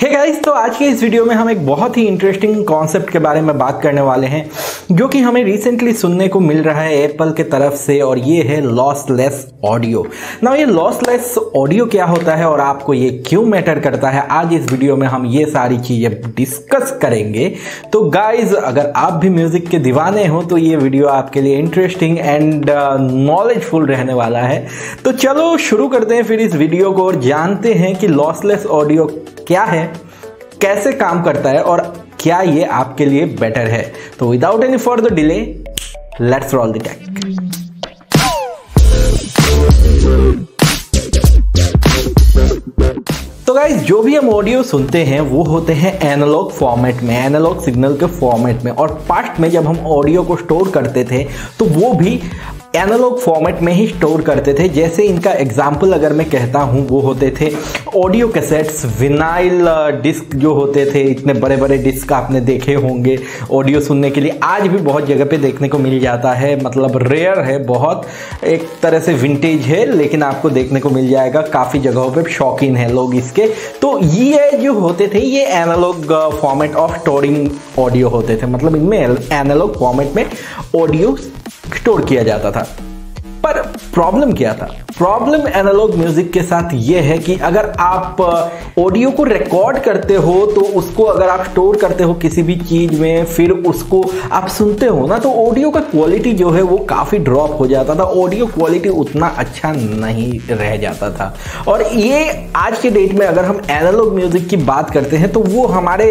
Hey guys, तो आज के इस वीडियो में हम एक बहुत ही इंटरेस्टिंग कॉन्सेप्ट के बारे में बात करने वाले हैं जो कि हमें रिसेंटली सुनने को मिल रहा है एप्पल के तरफ से, और ये है लॉसलेस ऑडियो। ना ये लॉसलेस ऑडियो क्या होता है और आपको ये क्यों मैटर करता है, आज इस वीडियो में हम ये सारी चीजें डिस्कस करेंगे। तो गाइज, अगर आप भी म्यूजिक के दीवाने हो तो ये वीडियो आपके लिए इंटरेस्टिंग एंड नॉलेजफुल रहने वाला है। तो चलो शुरू करते हैं फिर इस वीडियो को और जानते हैं कि लॉसलेस ऑडियो क्या है, कैसे काम करता है और क्या ये आपके लिए बेटर है। तो without any further delay, let's roll the take. तो गाइस, जो भी हम ऑडियो सुनते हैं वो होते हैं एनालॉग फॉर्मेट में, एनालॉग सिग्नल के फॉर्मेट में। और पास्ट में जब हम ऑडियो को स्टोर करते थे तो वो भी एनालॉग फॉर्मेट में ही स्टोर करते थे। जैसे इनका एग्जाम्पल अगर मैं कहता हूँ, वो होते थे ऑडियो कैसेट्स, विनाइल डिस्क जो होते थे, इतने बड़े बड़े डिस्क आपने देखे होंगे ऑडियो सुनने के लिए। आज भी बहुत जगह पे देखने को मिल जाता है, मतलब रेयर है, बहुत एक तरह से विंटेज है, लेकिन आपको देखने को मिल जाएगा। काफ़ी जगहों पे शौकीन है लोग इसके। तो ये जो होते थे ये analogue format of storing audio होते थे, मतलब इनमें एनालॉग फॉर्मेट में ऑडियो स्टोर किया जाता था। पर प्रॉब्लम क्या था? प्रॉब्लम एनालॉग म्यूजिक के साथ ये है कि अगर आप ऑडियो को रिकॉर्ड करते हो तो उसको अगर आप स्टोर करते हो किसी भी चीज में, फिर उसको आप सुनते हो ना, तो ऑडियो का क्वालिटी जो है वो काफी ड्रॉप हो जाता था। ऑडियो क्वालिटी उतना अच्छा नहीं रह जाता था। और ये आज के डेट में अगर हम एनालॉग म्यूजिक की बात करते हैं तो वो हमारे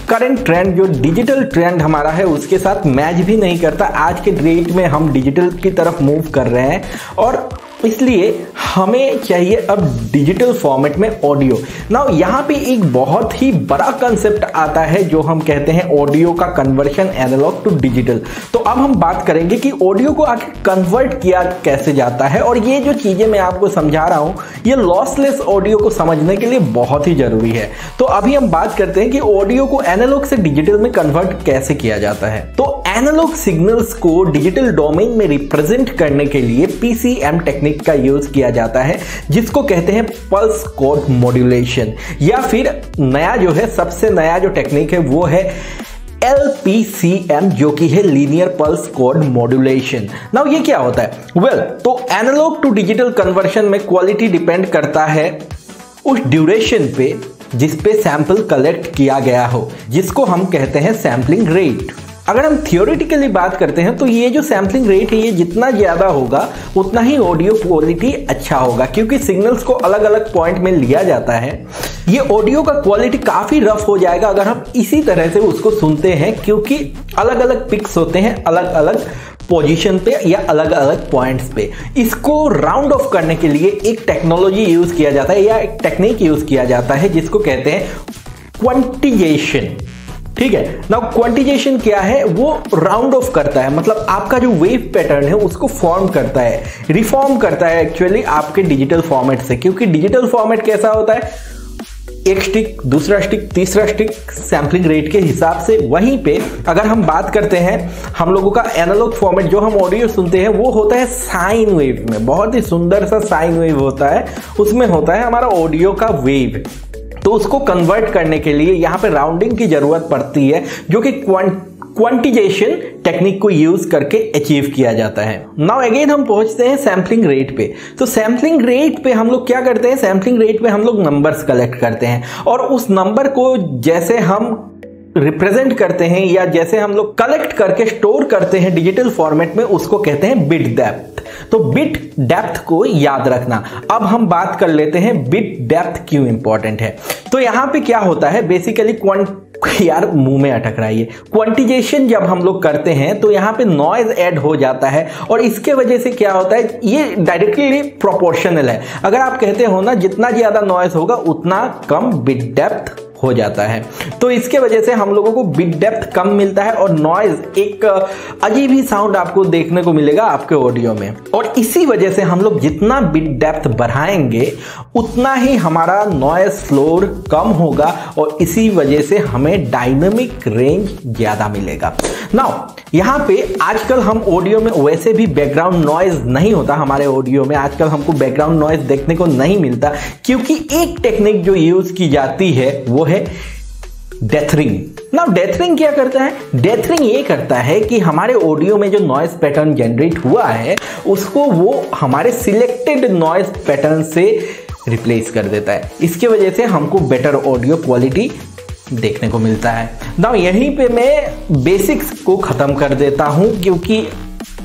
करंट ट्रेंड, जो डिजिटल ट्रेंड हमारा है, उसके साथ मैच भी नहीं करता। आज के डेट में हम डिजिटल की तरफ मूव कर रहे हैं और इसलिए हमें चाहिए अब डिजिटल फॉर्मेट में ऑडियो। नाउ यहाँ पे एक बहुत ही बड़ा कंसेप्ट आता है जो हम कहते हैं ऑडियो का कन्वर्शन एनालॉग टू डिजिटल। तो अब हम बात करेंगे कि ऑडियो को आखिर कन्वर्ट किया कैसे जाता है, और ये जो चीजें मैं आपको समझा रहा हूँ ये लॉसलेस ऑडियो को समझने के लिए बहुत ही जरूरी है। तो अभी हम बात करते हैं कि ऑडियो को एनालॉग से डिजिटल में कन्वर्ट कैसे किया जाता है। तो एनालॉग सिग्नल्स को डिजिटल डोमेन में रिप्रेजेंट करने के लिए पीसीएम टेक्निक का यूज किया जाता है, जिसको कहते हैं पल्स कोड मॉड्यूलेशन, या फिर नया जो है, सबसे नया जो टेक्निक है वो है LPCM, जो कि है linear pulse code modulation. Now ये क्या होता है? वेल, तो एनालॉग टू डिजिटल कन्वर्शन में क्वालिटी डिपेंड करता है उस ड्यूरेशन पे जिस पे सैंपल कलेक्ट किया गया हो, जिसको हम कहते हैं सैम्पलिंग रेट। अगर हम थियोरेटिकली बात करते हैं तो ये जो सैम्पलिंग रेट है ये जितना ज़्यादा होगा उतना ही ऑडियो क्वालिटी अच्छा होगा, क्योंकि सिग्नल्स को अलग अलग पॉइंट में लिया जाता है। ये ऑडियो का क्वालिटी काफ़ी रफ हो जाएगा अगर हम इसी तरह से उसको सुनते हैं, क्योंकि अलग अलग पिक्स होते हैं अलग अलग पोजीशन पे या अलग अलग पॉइंट्स पे। इसको राउंड ऑफ करने के लिए एक टेक्नोलॉजी यूज़ किया जाता है या एक टेक्निक यूज़ किया जाता है जिसको कहते हैं क्वांटिजेशन। ठीक है, नाउ क्वांटिजेशन क्या है? वो राउंड ऑफ करता है, मतलब आपका जो वेव पैटर्न है उसको फॉर्म करता है, रिफॉर्म करता है एक्चुअली आपके डिजिटल फॉर्मेट से। क्योंकि डिजिटल फॉर्मेट कैसा होता है, एक स्टिक, दूसरा स्टिक, तीसरा स्टिक, सैम्पलिंग रेट के हिसाब से। वहीं पे अगर हम बात करते हैं हम लोगों का एनालॉग फॉर्मेट, जो हम ऑडियो सुनते हैं वो होता है साइन वेव में, बहुत ही सुंदर सा साइन वेव होता है, उसमें होता है हमारा ऑडियो का वेव। तो उसको कन्वर्ट करने के लिए यहाँ पे राउंडिंग की जरूरत पड़ती है, जो कि क्वांटिजेशन टेक्निक को यूज करके अचीव किया जाता है। नाउ अगेन हम पहुंचते हैं सैम्पलिंग रेट पे। तो सैम्पलिंग रेट पे हम लोग क्या करते हैं? सैम्पलिंग रेट पे हम लोग नंबर्स कलेक्ट करते हैं, और उस नंबर को जैसे हम रिप्रेजेंट करते हैं या जैसे हम लोग कलेक्ट करके स्टोर करते हैं डिजिटल फॉर्मेट में, उसको कहते हैं बिट डेप्थ। तो बिट डेप्थ को याद रखना। अब हम बात कर लेते हैं बिट डेप्थ क्यों इंपॉर्टेंट है। तो यहां पे क्या होता है बेसिकली, यार मुंह में अटक रहा है ये, क्वांटिजेशन जब हम लोग करते हैं तो यहाँ पे नॉइज ऐड हो जाता है, और इसके वजह से क्या होता है, ये डायरेक्टली प्रोपोर्शनल है। अगर आप कहते हो ना जितना ज्यादा नॉइज होगा उतना कम बिट डेप्थ हो जाता है। तो इसके वजह से हम लोगों को बिट डेप्थ कम मिलता है और नॉइज, एक अजीब ही साउंड आपको देखने को मिलेगा आपके ऑडियो में। और इसी वजह से हम लोग जितना बिट डेप्थ बढ़ाएंगे उतना ही हमारा नॉइज फ्लोर कम होगा और इसी वजह से हमें डायनामिक रेंज ज़्यादा मिलेगा। नाउ यहाँ पे आजकल हम ऑडियो में वैसे भी बैकग्राउंड नॉइज नहीं होता, हमारे ऑडियो में आजकल हमको बैकग्राउंड नॉइज देखने को नहीं मिलता, क्योंकि एक टेक्निक जो यूज़ की जाती है वो है डेथरिंग। नाउ डेथरिंग क्या करता है? डेथरिंग ये करता है कि हमारे ऑडियो में जो नॉइज पैटर्न जनरेट हुआ है उसको वो हमारे सिलेक्टेड नॉइज पैटर्न से रिप्लेस कर देता है। इसके वजह से हमको बेटर ऑडियो क्वालिटी देखने को मिलता है। नाउ यहीं पे मैं बेसिक्स को ख़त्म कर देता हूँ, क्योंकि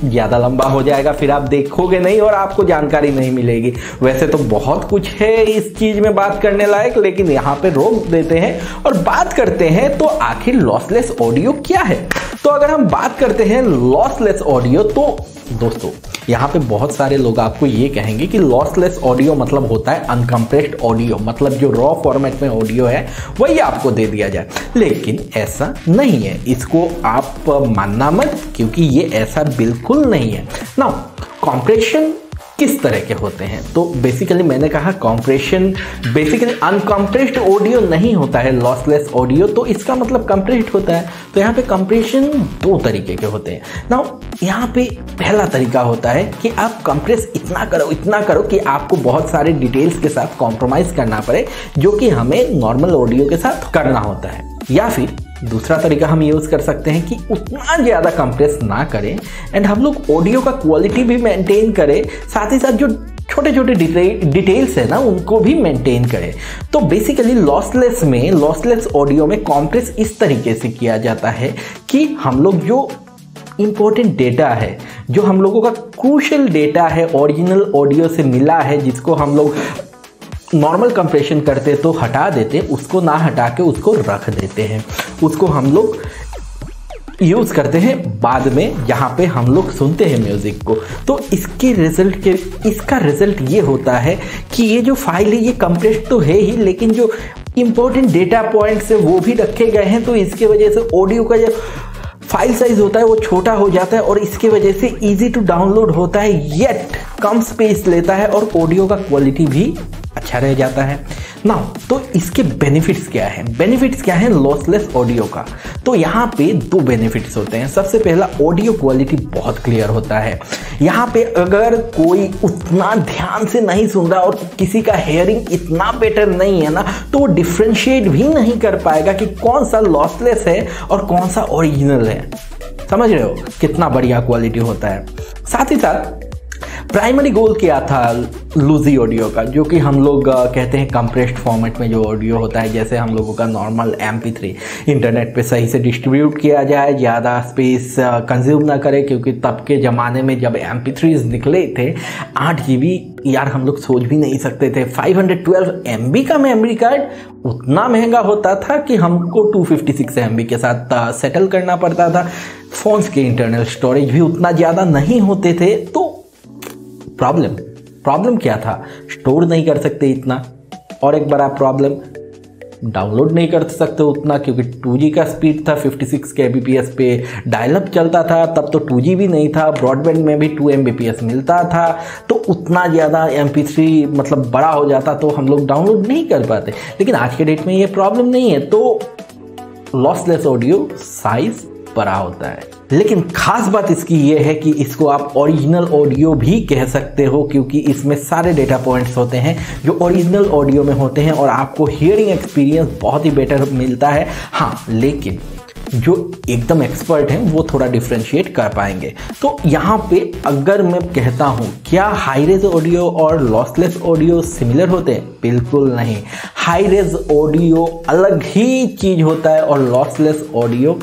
ज़्यादा लंबा हो जाएगा, फिर आप देखोगे नहीं और आपको जानकारी नहीं मिलेगी। वैसे तो बहुत कुछ है इस चीज़ में बात करने लायक, लेकिन यहाँ पे रोक देते हैं और बात करते हैं तो आखिर लॉसलेस ऑडियो क्या है। तो अगर हम बात करते हैं लॉसलेस ऑडियो, तो दोस्तों यहाँ पे बहुत सारे लोग आपको ये कहेंगे कि लॉसलेस ऑडियो मतलब होता है अनकम्प्रेस्ड ऑडियो, मतलब जो रॉ फॉर्मेट में ऑडियो है वही आपको दे दिया जाए। लेकिन ऐसा नहीं है, इसको आप मानना मत, क्योंकि ये ऐसा बिल्कुल नहीं है। नाउ कॉम्प्रेशन किस तरह के होते हैं? तो बेसिकली मैंने कहा कॉम्प्रेशन बेसिकली अनकम्प्रेस्ड ऑडियो नहीं होता है लॉसलेस ऑडियो, तो इसका मतलब कंप्रेस्ड होता है। तो यहाँ पे कंप्रेशन दो तरीके के होते हैं। नाउ यहाँ पे पहला तरीका होता है कि आप कंप्रेस इतना करो कि आपको बहुत सारे डिटेल्स के साथ कॉम्प्रोमाइज करना पड़े, जो कि हमें नॉर्मल ऑडियो के साथ करना होता है। या फिर दूसरा तरीका हम यूज़ कर सकते हैं कि उतना ज़्यादा कंप्रेस ना करें एंड हम लोग ऑडियो का क्वालिटी भी मेंटेन करें, साथ ही साथ जो छोटे छोटे डिटेल्स है ना उनको भी मेंटेन करें। तो बेसिकली लॉसलेस ऑडियो में कंप्रेस इस तरीके से किया जाता है कि हम लोग जो इम्पोर्टेंट डेटा है, जो हम लोगों का क्रूशियल डेटा है, ओरिजिनल ऑडियो से मिला है, जिसको हम लोग नॉर्मल कंप्रेशन करते तो हटा देते, उसको ना हटा के उसको रख देते हैं, उसको हम लोग यूज़ करते हैं बाद में, जहाँ पे हम लोग सुनते हैं म्यूज़िक को। तो इसका रिजल्ट ये होता है कि ये जो फाइल है ये कंप्रेस्ड तो है ही, लेकिन जो इम्पोर्टेंट डेटा पॉइंट्स है वो भी रखे गए हैं। तो इसके वजह से ऑडियो का जो फाइल साइज होता है वो छोटा हो जाता है और इसके वजह से इजी टू डाउनलोड होता है, येट कम स्पेस लेता है और ऑडियो का क्वालिटी भी अच्छा रह जाता है। नाउ तो इसके बेनिफिट्स क्या है? बेनिफिट्स क्या है लॉसलेस ऑडियो का? तो यहाँ पे दो बेनिफिट्स होते हैं। सबसे पहला, ऑडियो क्वालिटी बहुत क्लियर होता है। यहाँ पे अगर कोई उतना ध्यान से नहीं सुन रहा और किसी का हेयरिंग इतना बेटर नहीं है ना, तो वो डिफ्रेंशिएट भी नहीं कर पाएगा कि कौन सा लॉसलेस है और कौन सा ओरिजिनल है। समझ रहे हो कितना बढ़िया क्वालिटी होता है। साथ ही साथ प्राइमरी गोल क्या था लूजी ऑडियो का, जो कि हम लोग कहते हैं कंप्रेस्ड फॉर्मेट में जो ऑडियो होता है, जैसे हम लोगों का नॉर्मल MP3 इंटरनेट पे सही से डिस्ट्रीब्यूट किया जाए, ज़्यादा स्पेस कंज्यूम ना करे, क्योंकि तब के ज़माने में जब MP3s निकले थे 8 GB यार हम लोग सोच भी नहीं सकते थे। 512 MB का मेमोरी कार्ड उतना महंगा होता था कि हमको 256 MB के साथ सेटल करना पड़ता था। फ़ोन्स के इंटरनल स्टोरेज भी उतना ज़्यादा नहीं होते थे, तो प्रॉब्लम क्या था? स्टोर नहीं कर सकते इतना, और एक बड़ा प्रॉब्लम डाउनलोड नहीं कर सकते उतना, क्योंकि 2G का स्पीड था 56 kbps पे, डायलअप चलता था तब तो 2G भी नहीं था, ब्रॉडबैंड में भी 2 Mbps मिलता था, तो उतना ज़्यादा MP3 मतलब बड़ा हो जाता तो हम लोग डाउनलोड नहीं कर पाते। लेकिन आज के डेट में ये प्रॉब्लम नहीं है, तो लॉसलेस ऑडियो साइज बड़ा होता है। लेकिन खास बात इसकी ये है कि इसको आप ओरिजिनल ऑडियो भी कह सकते हो, क्योंकि इसमें सारे डेटा पॉइंट्स होते हैं जो ओरिजिनल ऑडियो में होते हैं और आपको हियरिंग एक्सपीरियंस बहुत ही बेटर मिलता है। हाँ, लेकिन जो एकदम एक्सपर्ट हैं वो थोड़ा डिफ्रेंशिएट कर पाएंगे। तो यहाँ पे अगर मैं कहता हूँ क्या हाई रेज ऑडियो और लॉसलेस ऑडियो सिमिलर होते हैं? बिल्कुल नहीं। हाई रेज ऑडियो अलग ही चीज़ होता है और लॉसलेस ऑडियो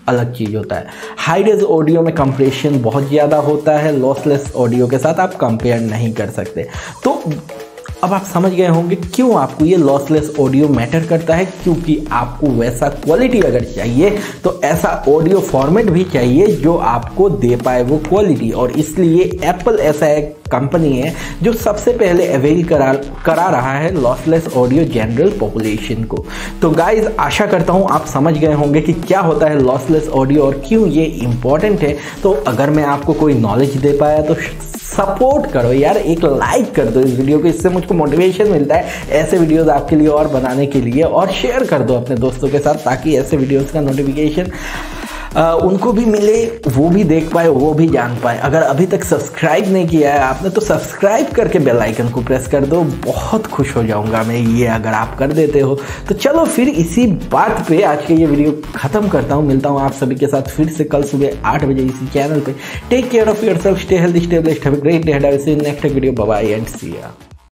अलग चीज़ होता है। हाई रेज ऑडियो में कंप्रेशन बहुत ज़्यादा होता है, लॉसलेस ऑडियो के साथ आप कंपेयर नहीं कर सकते। तो अब आप समझ गए होंगे क्यों आपको ये लॉसलेस ऑडियो मैटर करता है, क्योंकि आपको वैसा क्वालिटी अगर चाहिए तो ऐसा ऑडियो फॉर्मेट भी चाहिए जो आपको दे पाए वो क्वालिटी। और इसलिए एप्पल ऐसा एक कंपनी है जो सबसे पहले अवेल करा रहा है लॉसलेस ऑडियो जनरल पॉपुलेशन को। तो गाइज, आशा करता हूँ आप समझ गए होंगे कि क्या होता है लॉसलेस ऑडियो और क्यों ये इम्पॉर्टेंट है। तो अगर मैं आपको कोई नॉलेज दे पाया तो सपोर्ट करो यार, एक लाइक कर दो इस वीडियो को, इससे मुझको मोटिवेशन मिलता है ऐसे वीडियोस आपके लिए और बनाने के लिए। और शेयर कर दो अपने दोस्तों के साथ ताकि ऐसे वीडियोस का नोटिफिकेशन उनको भी मिले, वो भी देख पाए, वो भी जान पाए। अगर अभी तक सब्सक्राइब नहीं किया है आपने तो सब्सक्राइब करके बेल आइकन को प्रेस कर दो, बहुत खुश हो जाऊंगा मैं ये अगर आप कर देते हो। तो चलो फिर इसी बात पे आज के ये वीडियो खत्म करता हूँ। मिलता हूँ आप सभी के साथ फिर से कल सुबह 8 बजे इसी चैनल पे। Take care of yourself, stay healthy, stay blessed, have a great day ahead, I will see you in next video, bye bye and see या।